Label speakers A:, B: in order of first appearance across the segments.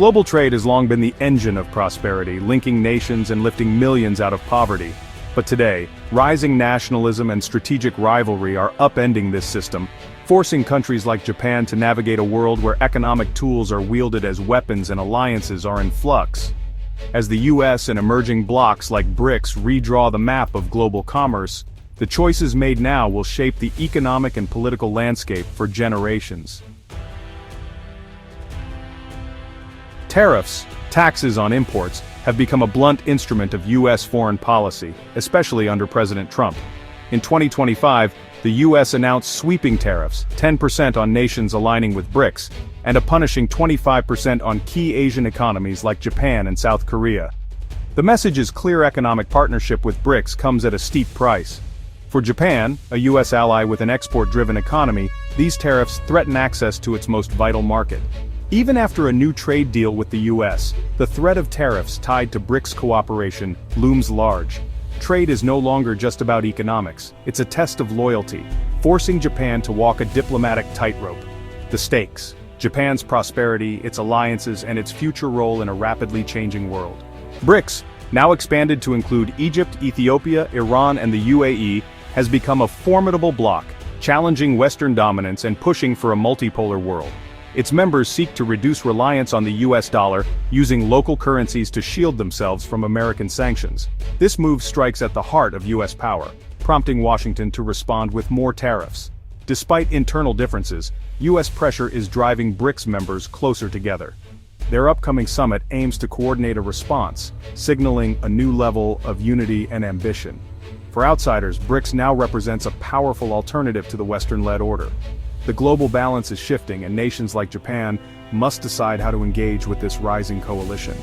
A: Global trade has long been the engine of prosperity, linking nations and lifting millions out of poverty. But today, rising nationalism and strategic rivalry are upending this system, forcing countries like Japan to navigate a world where economic tools are wielded as weapons and alliances are in flux. As the US and emerging blocs like BRICS redraw the map of global commerce, the choices made now will shape the economic and political landscape for generations. Tariffs, taxes on imports, have become a blunt instrument of US foreign policy, especially under President Trump. In 2025, the US announced sweeping tariffs, 10% on nations aligning with BRICS, and a punishing 25% on key Asian economies like Japan and South Korea. The message is clear: economic partnership with BRICS comes at a steep price. For Japan, a US ally with an export-driven economy, these tariffs threaten access to its most vital market. Even after a new trade deal with the US, the threat of tariffs tied to BRICS cooperation looms large. Trade is no longer just about economics, it's a test of loyalty, forcing Japan to walk a diplomatic tightrope. The stakes: Japan's prosperity, its alliances, and its future role in a rapidly changing world. BRICS, now expanded to include Egypt, Ethiopia, Iran, and the UAE, has become a formidable bloc, challenging Western dominance and pushing for a multipolar world. Its members seek to reduce reliance on the US dollar, using local currencies to shield themselves from American sanctions. This move strikes at the heart of US power, prompting Washington to respond with more tariffs. Despite internal differences, US pressure is driving BRICS members closer together. Their upcoming summit aims to coordinate a response, signaling a new level of unity and ambition. For outsiders, BRICS now represents a powerful alternative to the Western-led order. The global balance is shifting, and nations like Japan must decide how to engage with this rising coalition.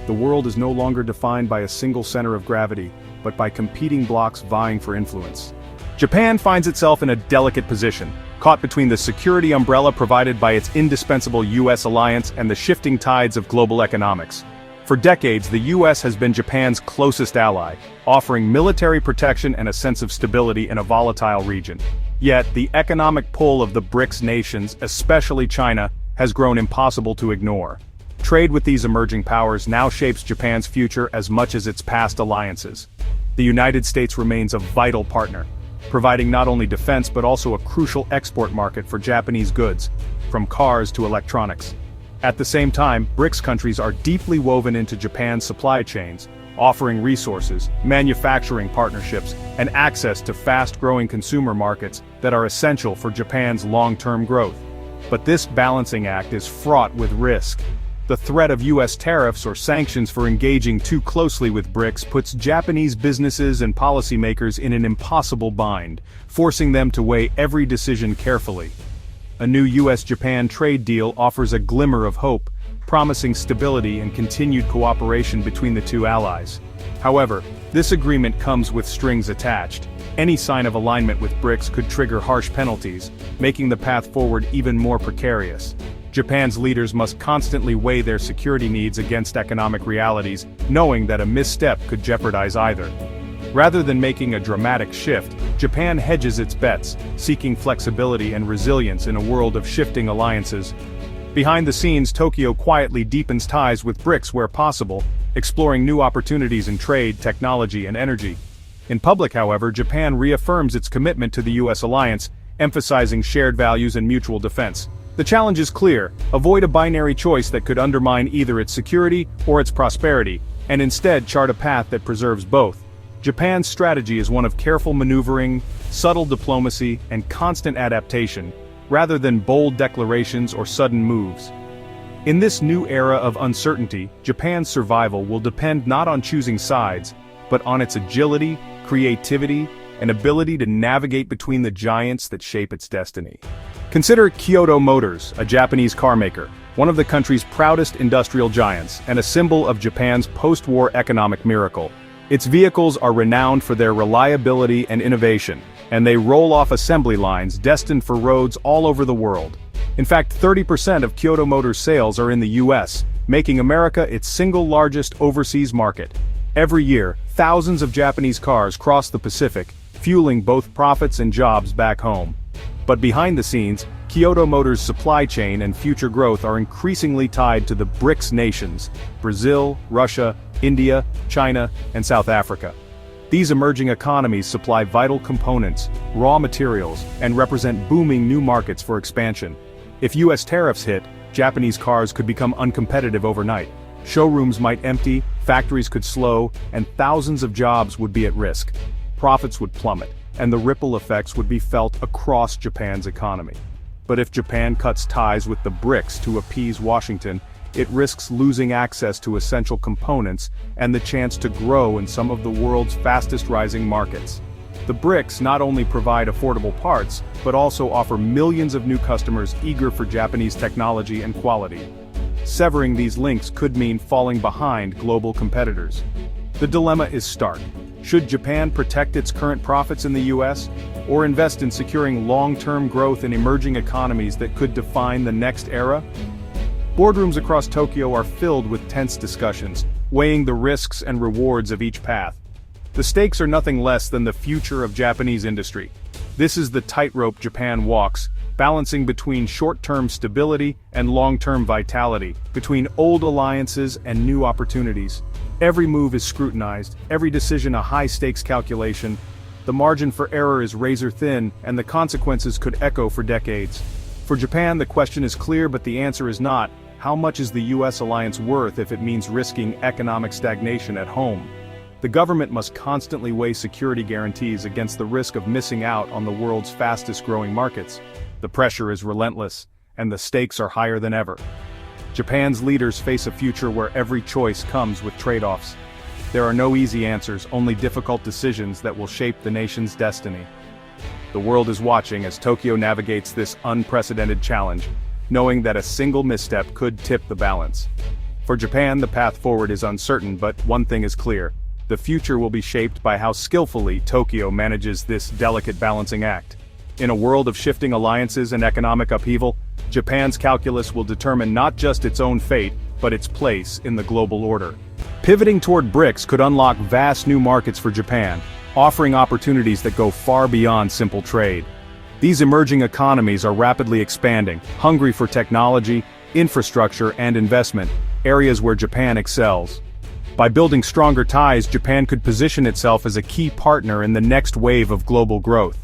A: The world is no longer defined by a single center of gravity, but by competing blocs vying for influence. Japan finds itself in a delicate position, caught between the security umbrella provided by its indispensable US alliance and the shifting tides of global economics. For decades, the US has been Japan's closest ally, offering military protection and a sense of stability in a volatile region. Yet, the economic pull of the BRICS nations, especially China, has grown impossible to ignore. Trade with these emerging powers now shapes Japan's future as much as its past alliances. The United States remains a vital partner, providing not only defense but also a crucial export market for Japanese goods, from cars to electronics. At the same time, BRICS countries are deeply woven into Japan's supply chains, offering resources, manufacturing partnerships, and access to fast-growing consumer markets that are essential for Japan's long-term growth. But this balancing act is fraught with risk. The threat of US tariffs or sanctions for engaging too closely with BRICS puts Japanese businesses and policymakers in an impossible bind, forcing them to weigh every decision carefully. A new US-Japan trade deal offers a glimmer of hope, promising stability and continued cooperation between the two allies. However, this agreement comes with strings attached. Any sign of alignment with BRICS could trigger harsh penalties, making the path forward even more precarious. Japan's leaders must constantly weigh their security needs against economic realities, knowing that a misstep could jeopardize either. Rather than making a dramatic shift, Japan hedges its bets, seeking flexibility and resilience in a world of shifting alliances. Behind the scenes, Tokyo quietly deepens ties with BRICS where possible, exploring new opportunities in trade, technology, and energy. In public, however, Japan reaffirms its commitment to the US alliance, emphasizing shared values and mutual defense. The challenge is clear: avoid a binary choice that could undermine either its security or its prosperity, and instead chart a path that preserves both. Japan's strategy is one of careful maneuvering, subtle diplomacy, and constant adaptation, rather than bold declarations or sudden moves. In this new era of uncertainty, Japan's survival will depend not on choosing sides, but on its agility, creativity, and ability to navigate between the giants that shape its destiny. Consider Kyoto Motors, a Japanese car maker, one of the country's proudest industrial giants, and a symbol of Japan's post-war economic miracle. Its vehicles are renowned for their reliability and innovation, and they roll off assembly lines destined for roads all over the world. In fact, 30% of Kyoto Motors sales are in the US, making America its single largest overseas market. Every year, thousands of Japanese cars cross the Pacific, fueling both profits and jobs back home. But behind the scenes, Kyoto Motors' supply chain and future growth are increasingly tied to the BRICS nations: Brazil, Russia, India, China, and South Africa. These emerging economies supply vital components, raw materials, and represent booming new markets for expansion. If US tariffs hit, Japanese cars could become uncompetitive overnight. Showrooms might empty, factories could slow, and thousands of jobs would be at risk. Profits would plummet, and the ripple effects would be felt across Japan's economy. But if Japan cuts ties with the BRICS to appease Washington, it risks losing access to essential components and the chance to grow in some of the world's fastest-rising markets. The BRICS not only provide affordable parts, but also offer millions of new customers eager for Japanese technology and quality. Severing these links could mean falling behind global competitors. The dilemma is stark. Should Japan protect its current profits in the US, or invest in securing long-term growth in emerging economies that could define the next era? Boardrooms across Tokyo are filled with tense discussions, weighing the risks and rewards of each path. The stakes are nothing less than the future of Japanese industry. This is the tightrope Japan walks, balancing between short-term stability and long-term vitality, between old alliances and new opportunities. Every move is scrutinized, every decision a high-stakes calculation. The margin for error is razor-thin, and the consequences could echo for decades. For Japan, the question is clear, but the answer is not. How much is the US alliance worth if it means risking economic stagnation at home? The government must constantly weigh security guarantees against the risk of missing out on the world's fastest-growing markets. The pressure is relentless, and the stakes are higher than ever. Japan's leaders face a future where every choice comes with trade-offs. There are no easy answers, only difficult decisions that will shape the nation's destiny. The world is watching as Tokyo navigates this unprecedented challenge, knowing that a single misstep could tip the balance. For Japan, the path forward is uncertain, but one thing is clear: the future will be shaped by how skillfully Tokyo manages this delicate balancing act. In a world of shifting alliances and economic upheaval, Japan's calculus will determine not just its own fate, but its place in the global order. Pivoting toward BRICS could unlock vast new markets for Japan, offering opportunities that go far beyond simple trade. These emerging economies are rapidly expanding, hungry for technology, infrastructure, and investment, areas where Japan excels. By building stronger ties, Japan could position itself as a key partner in the next wave of global growth.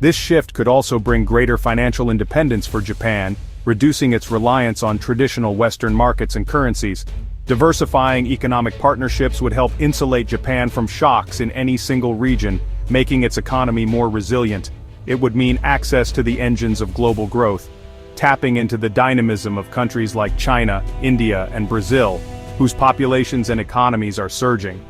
A: This shift could also bring greater financial independence for Japan, reducing its reliance on traditional Western markets and currencies. Diversifying economic partnerships would help insulate Japan from shocks in any single region, making its economy more resilient. It would mean access to the engines of global growth, tapping into the dynamism of countries like China, India, and Brazil, whose populations and economies are surging.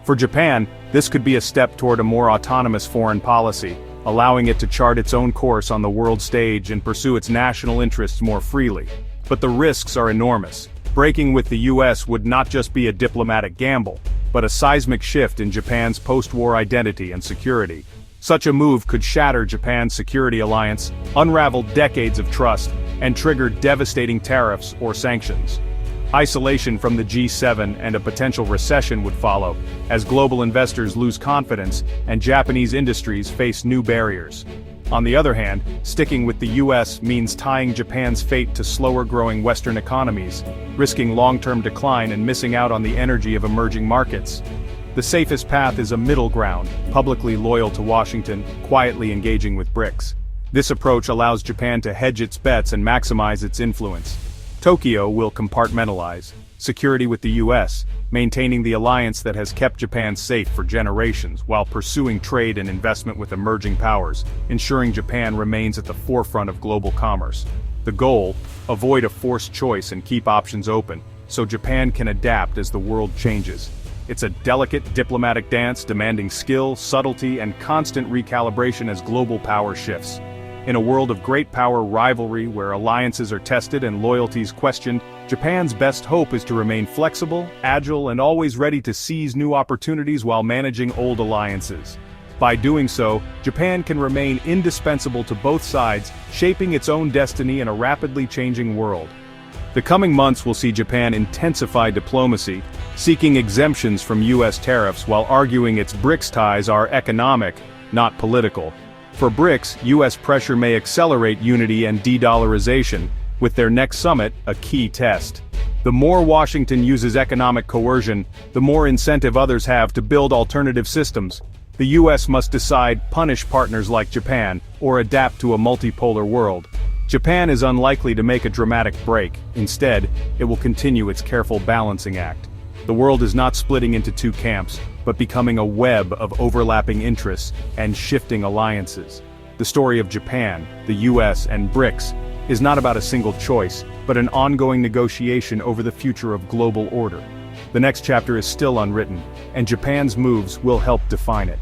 A: For Japan, this could be a step toward a more autonomous foreign policy, allowing it to chart its own course on the world stage and pursue its national interests more freely. But the risks are enormous. Breaking with the US would not just be a diplomatic gamble, but a seismic shift in Japan's post-war identity and security. Such a move could shatter Japan's security alliance, unravel decades of trust, and trigger devastating tariffs or sanctions. Isolation from the G7 and a potential recession would follow, as global investors lose confidence and Japanese industries face new barriers. On the other hand, sticking with the US means tying Japan's fate to slower-growing Western economies, risking long-term decline and missing out on the energy of emerging markets. The safest path is a middle ground, publicly loyal to Washington, quietly engaging with BRICS. This approach allows Japan to hedge its bets and maximize its influence. Tokyo will compartmentalize security with the US, maintaining the alliance that has kept Japan safe for generations while pursuing trade and investment with emerging powers, ensuring Japan remains at the forefront of global commerce. The goal: avoid a forced choice and keep options open, so Japan can adapt as the world changes. It's a delicate diplomatic dance demanding skill, subtlety, and constant recalibration as global power shifts. In a world of great power rivalry where alliances are tested and loyalties questioned, Japan's best hope is to remain flexible, agile, and always ready to seize new opportunities while managing old alliances. By doing so, Japan can remain indispensable to both sides, shaping its own destiny in a rapidly changing world. The coming months will see Japan intensify diplomacy, seeking exemptions from US tariffs while arguing its BRICS ties are economic, not political. For BRICS, US pressure may accelerate unity and de-dollarisation, with their next summit a key test. The more Washington uses economic coercion, the more incentive others have to build alternative systems. The US must decide, punish partners like Japan, or adapt to a multipolar world. Japan is unlikely to make a dramatic break. Instead, it will continue its careful balancing act. The world is not splitting into two camps, but becoming a web of overlapping interests and shifting alliances. The story of Japan, the US, and BRICS is not about a single choice, but an ongoing negotiation over the future of global order. The next chapter is still unwritten, and Japan's moves will help define it.